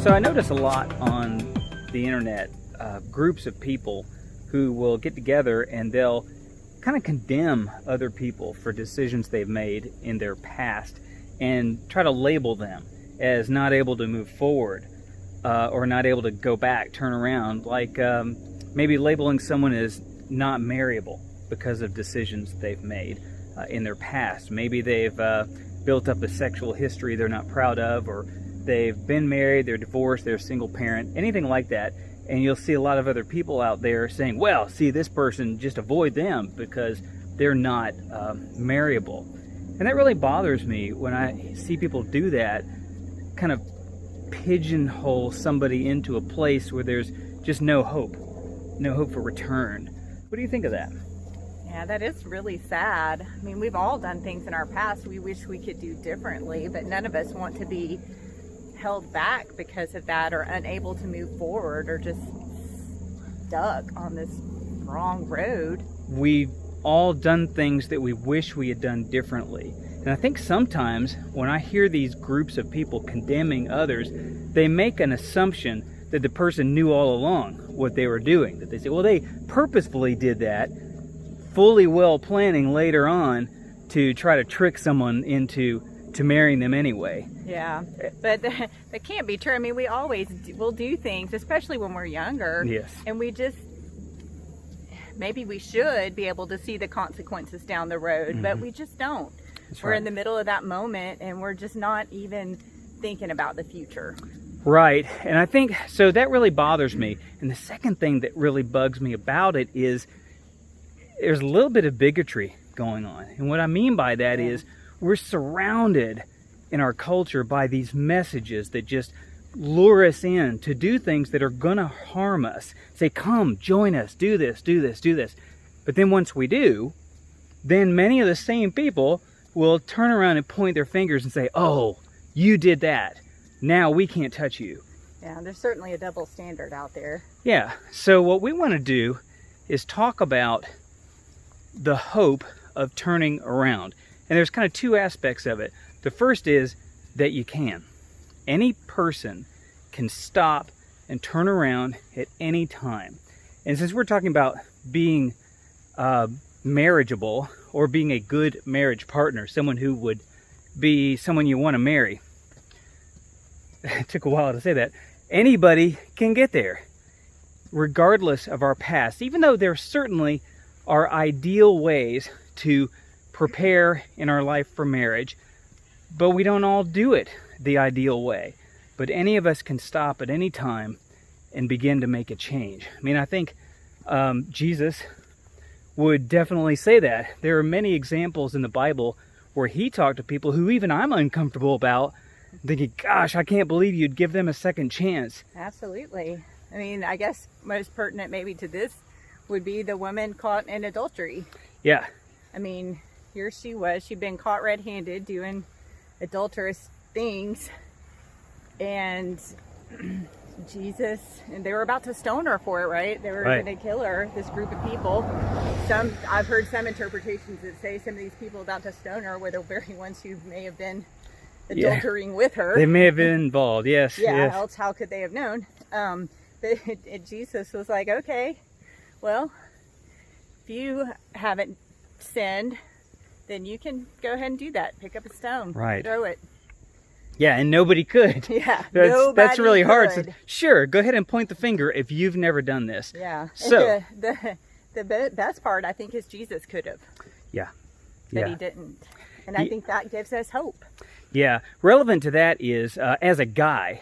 So I notice a lot on the internet, groups of people who will get together and they'll kind of condemn other people for decisions they've made in their past and try to label them as not able to move forward or not able to go back, turn around, like maybe labeling someone as not marryable because of decisions they've made in their past. Maybe they've built up a sexual history they're not proud of, or they've been married, they're divorced, they're a single parent, anything like that. And you'll see a lot of other people out there saying, well, see, this person, just avoid them because they're not marryable. And that really bothers me when I see people do that, kind of pigeonhole somebody into a place where there's just no hope for return. What do you think of that? Yeah, that is really sad. I mean, we've all done things in our past we wish we could do differently, but none of us want to be held back because of that, or unable to move forward, or just stuck on this wrong road. We've all done things that we wish we had done differently. And I think sometimes when I hear these groups of people condemning others, they make an assumption that the person knew all along what they were doing. That they say, well, they purposefully did that, fully well planning later on to try to trick someone into marrying them anyway. Yeah, but that can't be true. I mean, we always will do things, especially when we're younger. Yes. And maybe we should be able to see the consequences down the road, but we just don't. That's we're right. in the middle of that moment and we're just not even thinking about the future. Right. And I think, so that really bothers me. And the second thing that really bugs me about it is there's a little bit of bigotry going on. And what I mean by that is we're surrounded in our culture by these messages that just lure us in to do things that are going to harm us. Say, come, join us, do this, do this, do this. But then once we do, then many of the same people will turn around and point their fingers and say, oh, you did that. Now we can't touch you. Yeah, there's certainly a double standard out there. Yeah, so what we want to do is talk about the hope of turning around. And there's kind of two aspects of it. The first is that you can. Any person can stop and turn around at any time. And since we're talking about being marriageable, or being a good marriage partner, someone who would be someone you want to marry, it took a while to say that, anybody can get there, regardless of our past, even though there certainly are ideal ways to prepare in our life for marriage, but we don't all do it the ideal way. But any of us can stop at any time and begin to make a change. I mean, I think Jesus would definitely say that. There are many examples in the Bible where he talked to people who even I'm uncomfortable about, thinking, gosh, I can't believe you'd give them a second chance. Absolutely. I mean, I guess most pertinent maybe to this would be the woman caught in adultery. Yeah. I mean, here she was. She'd been caught red-handed doing adulterous things. And Jesus, and they were about to stone her for it, right? They were Right. going to kill her, this group of people. I've heard some interpretations that say some of these people about to stone her were the very ones who may have been adultering with her. They may have been involved, yes. Yeah, yes. else how could they have known? But Jesus was like, okay, well, if you haven't sinned, then you can go ahead and do that. Pick up a stone, Right. throw it. Yeah, and nobody could. Yeah, that's really hard. could. So, sure, go ahead and point the finger if you've never done this. Yeah. So the best part, I think, is Jesus could have, yeah, but yeah, he didn't, and I think that gives us hope. yeah. Relevant to that is as a guy,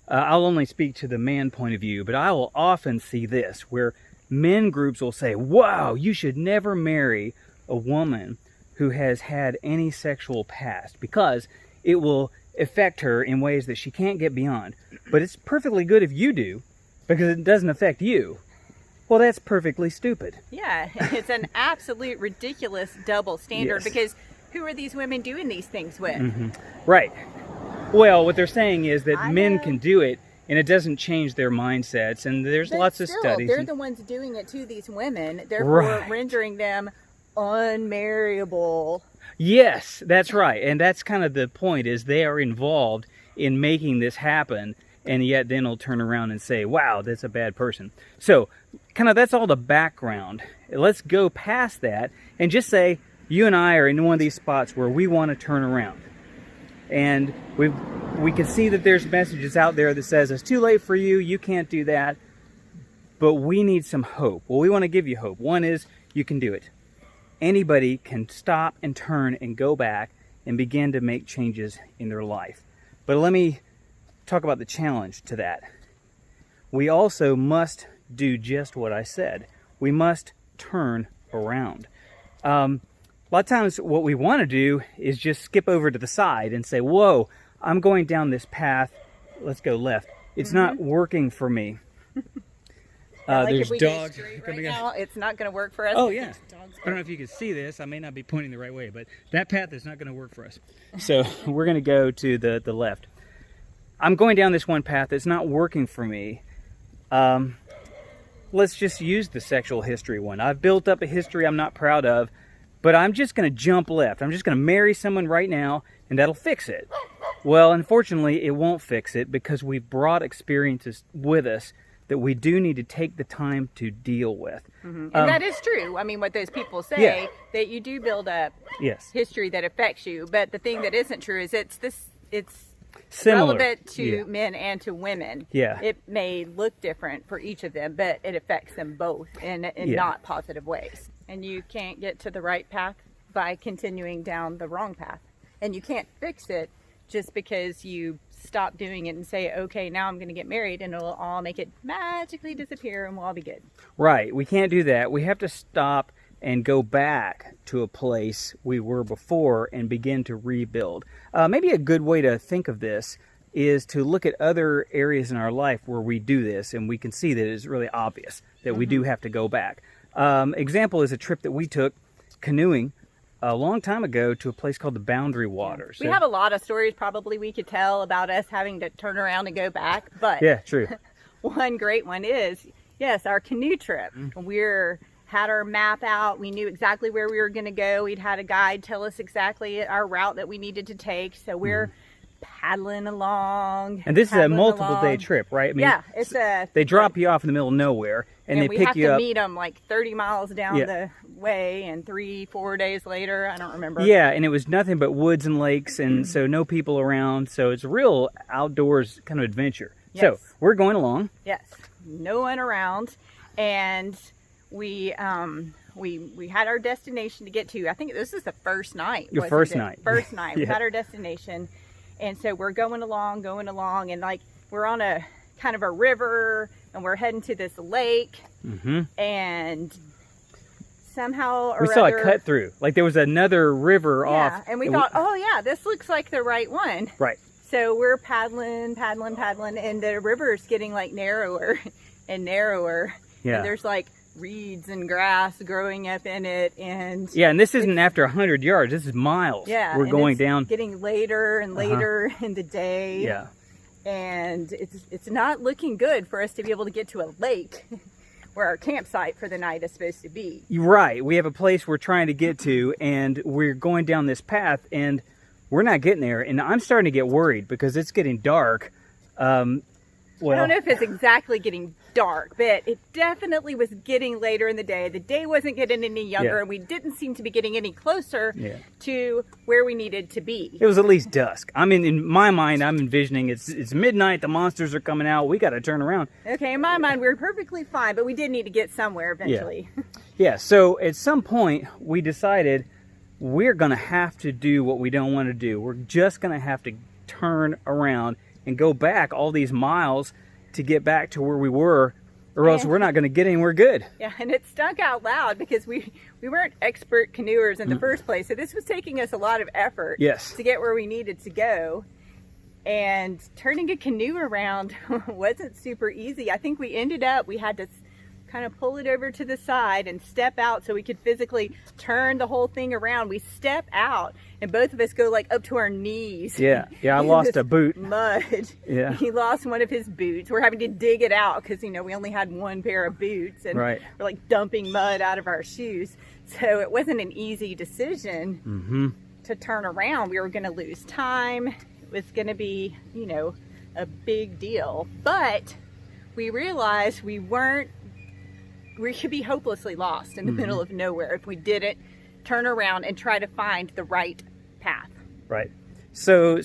I'll only speak to the man point of view, but I will often see this where men groups will say, "Wow, you should never marry a woman who has had any sexual past because it will affect her in ways that she can't get beyond. But it's perfectly good if you do, because it doesn't affect you." Well, that's perfectly stupid. Yeah, it's an absolute ridiculous double standard, Yes. because who are these women doing these things with? Right. Well, what they're saying is that I men know. can do it, and it doesn't change their mindsets. And there's But lots of still, studies. They're the ones doing it to these women, therefore Right. rendering them unmarriable. Yes, that's right. And that's kind of the point, is they are involved in making this happen. and yet then will turn around and say, wow, that's a bad person. So kind of that's all the background. Let's go past that and just say you and I are in one of these spots where we want to turn around. And we can see that there's messages out there that says it's too late for you, you can't do that. But we need some hope. Well, we want to give you hope. One is you can do it. Anybody can stop and turn and go back and begin to make changes in their life. But let me talk about the challenge to that. We also must do just what I said. We must turn around. A lot of times what we want to do is just skip over to the side and say, whoa, I'm going down this path. Let's go left. It's not working for me. Like there's if we dogs go straight coming right out. now, it's not going to work for us. Oh, yeah. Dogs I don't know if you can see this. I may not be pointing the right way, but that path is not going to work for us. So we're going to go to the left. I'm going down this one path that's not working for me. Let's just use the sexual history one. I've built up a history I'm not proud of, but I'm just going to jump left. I'm just going to marry someone right now, and that'll fix it. Well, unfortunately, it won't fix it because we've brought experiences with us that we do need to take the time to deal with. And that is true. I mean, what those people say, that you do build up history that affects you. But the thing that isn't true is it's similar. relevant to men and to women. Yeah. It may look different for each of them, but it affects them both in not positive ways. And you can't get to the right path by continuing down the wrong path. And you can't fix it just because you stop doing it and say, okay, now I'm going to get married, and it'll all make it magically disappear and we'll all be good. Right. We can't do that. We have to stop and go back to a place we were before and begin to rebuild. Maybe a good way to think of this is to look at other areas in our life where we do this, and we can see that it's really obvious that we do have to go back. Example is a trip that we took canoeing a long time ago to a place called the Boundary Waters. We have a lot of stories probably we could tell about us having to turn around and go back, but yeah, true. One great one is, yes, our canoe trip. We're had our map out. We knew exactly where we were going to go. We'd had a guide tell us exactly our route that we needed to take. So we're paddling along. And this is a multiple day trip, right? I mean, yeah, it's they drop you off in the middle of nowhere, and they pick you up. We have to meet them like 30 miles down the way, and 3-4 days later, I don't remember. Yeah, and it was nothing but woods and lakes, and so no people around. So it's a real outdoors kind of adventure. Yes. So we're going along. Yes, no one around, and we had our destination to get to. I think this is the first night. Your first night. First night. We had our destination. And so we're going along, and like we're on a kind of a river, and we're heading to this lake, and somehow or we saw it cut through. Like there was another river off. Yeah, and we thought, oh yeah, this looks like the right one. Right. So we're paddling, and the river's getting like narrower and narrower. Yeah. And there's like reeds and grass growing up in it, and and this isn't after 100 yards. This is miles. Yeah, we're going down. Getting later and later in the day. Yeah, and it's not looking good for us to be able to get to a lake where our campsite for the night is supposed to be. Right. We have a place we're trying to get to, and we're going down this path, and we're not getting there. And I'm starting to get worried because it's getting dark. I don't know if it's exactly getting dark, but it definitely was getting later in the day. The day wasn't getting any younger, and we didn't seem to be getting any closer to where we needed to be. It was at least dusk. I mean, in my mind, I'm envisioning it's midnight, the monsters are coming out, we got to turn around. Okay, in my mind, we were perfectly fine, but we did need to get somewhere eventually. Yeah, so at some point, we decided we're going to have to do what we don't want to do. We're just going to have to turn around and go back all these miles to get back to where we were, or else we're not going to get anywhere good. Yeah, and it stunk out loud because we weren't expert canoers in the first place, so this was taking us a lot of effort to get where we needed to go. And turning a canoe around wasn't super easy. I think we had to kind of pull it over to the side and step out so we could physically turn the whole thing around. We step out, and both of us go like up to our knees. Yeah, I lost a boot. Mud. Yeah. He lost one of his boots. We're having to dig it out because, we only had one pair of boots, and we're like dumping mud out of our shoes. So it wasn't an easy decision to turn around. We were going to lose time. It was going to be, a big deal. But we realized we could be hopelessly lost in the middle of nowhere if we didn't turn around and try to find the right path. Right. So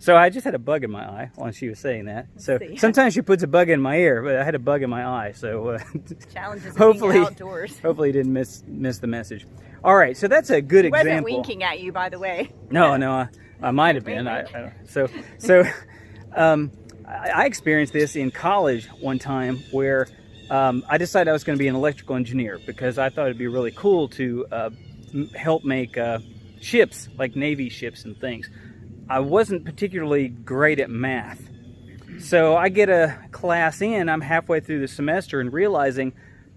I just had a bug in my eye while she was saying that. Sometimes she puts a bug in my ear, but I had a bug in my eye. So challenges of being outdoors. Hopefully you didn't miss the message. All right, so that's a good example. Wasn't winking at you, by the way. No, I might have been. I experienced this in college one time where I decided I was going to be an electrical engineer because I thought it'd be really cool to help make ships, like Navy ships and things. I wasn't particularly great at math. So I get a class in, I'm halfway through the semester and realizing,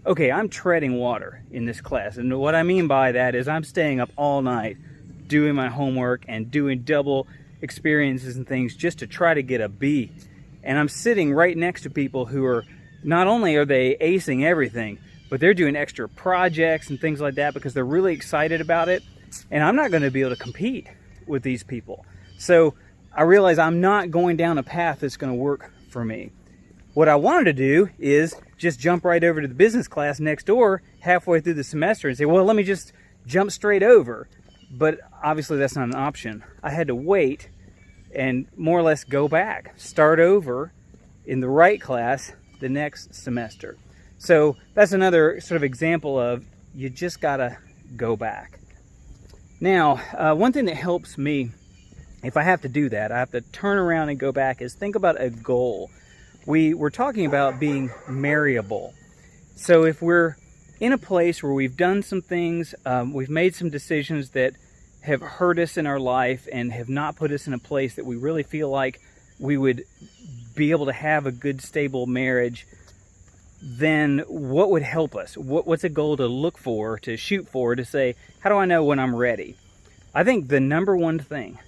okay, I'm treading water in this class. And what I mean by that is I'm staying up all night doing my homework and doing double experiences and things just to try to get a B. And I'm sitting right next to people who are, not only are they acing everything, but they're doing extra projects and things like that because they're really excited about it. And I'm not going to be able to compete with these people. So I realize I'm not going down a path that's going to work for me. What I wanted to do is just jump right over to the business class next door halfway through the semester and say, well, let me just jump straight over. But obviously that's not an option. I had to wait and more or less go back, start over in the right class the next semester. So that's another sort of example of you just got to go back. Now, one thing that helps me, if I have to do that, I have to turn around and go back, is think about a goal. We're talking about being marryable. So if we're in a place where we've done some things, we've made some decisions that have hurt us in our life and have not put us in a place that we really feel like we would be able to have a good, stable marriage, then what would help us? What's a goal to look for, to shoot for, to say, how do I know when I'm ready? I think the number one thing,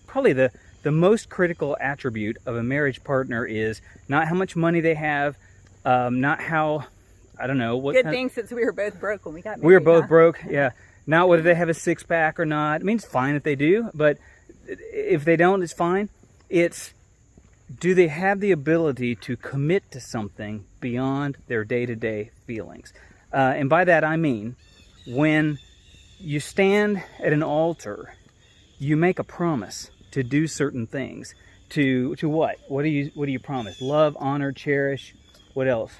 probably the most critical attribute of a marriage partner is not how much money they have, not how, I don't know. Good thing since we were both broke when we got married. We were both broke, yeah. Not whether they have a six-pack or not. I mean, it's fine if they do, but if they don't, it's fine. It's, do they have the ability to commit to something beyond their day-to-day feelings? And by that I mean, when you stand at an altar, you make a promise to do certain things. To what? What do you promise? Love, honor, cherish. What else?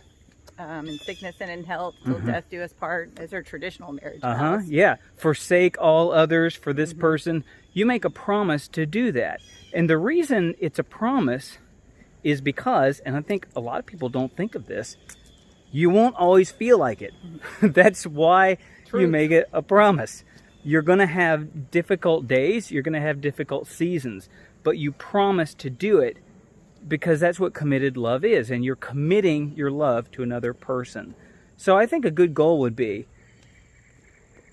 In sickness and in health, till death do us part. Those are traditional marriage vows. Yeah. Forsake all others for this person. You make a promise to do that. And the reason it's a promise is because, and I think a lot of people don't think of this, you won't always feel like it. That's why you make it a promise. You're going to have difficult days. You're going to have difficult seasons. But you promise to do it because that's what committed love is. And you're committing your love to another person. So I think a good goal would be,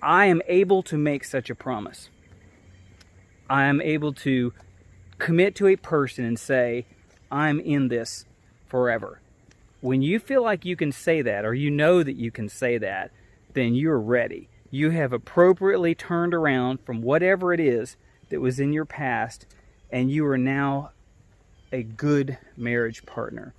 I am able to make such a promise. I am able to commit to a person and say, I'm in this forever. When you feel like you can say that, or you know that you can say that, then you're ready. You have appropriately turned around from whatever it is that was in your past, and you are now a good marriage partner.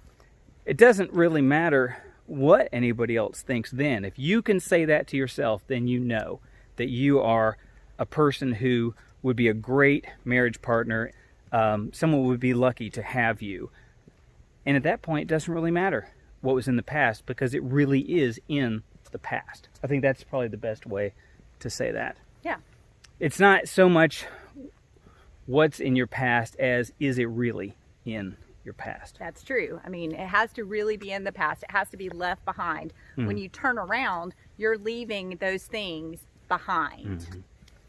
It doesn't really matter what anybody else thinks then. If you can say that to yourself, then you know that you are a person who would be a great marriage partner. Someone would be lucky to have you. And at that point, it doesn't really matter what was in the past, because it really is in the past. I think that's probably the best way to say that. Yeah. It's not so much what's in your past as is it really in your past. That's true. I mean, it has to really be in the past. It has to be left behind. When you turn around, you're leaving those things behind.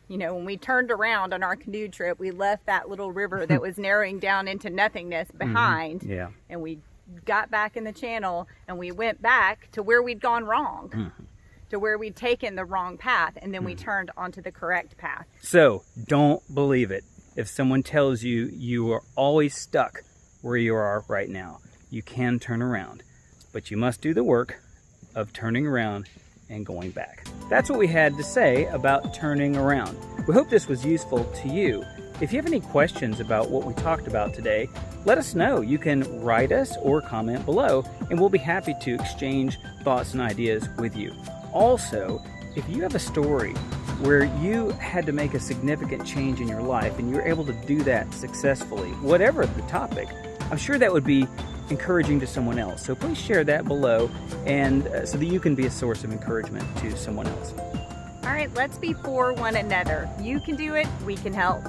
You know, when we turned around on our canoe trip, we left that little river that was narrowing down into nothingness behind. Yeah. And we got back in the channel and we went back to where we'd gone wrong, to where we'd taken the wrong path, and then we turned onto the correct path. So don't believe it if someone tells you you are always stuck where you are right now. You can turn around, but you must do the work of turning around and going back. That's what we had to say about turning around. We hope this was useful to you. If you have any questions about what we talked about today, let us know. You can write us or comment below, and we'll be happy to exchange thoughts and ideas with you. Also, if you have a story where you had to make a significant change in your life and you were able to do that successfully, whatever the topic, I'm sure that would be encouraging to someone else. So please share that below, and so that you can be a source of encouragement to someone else. All right, let's be for one another. You can do it, we can help.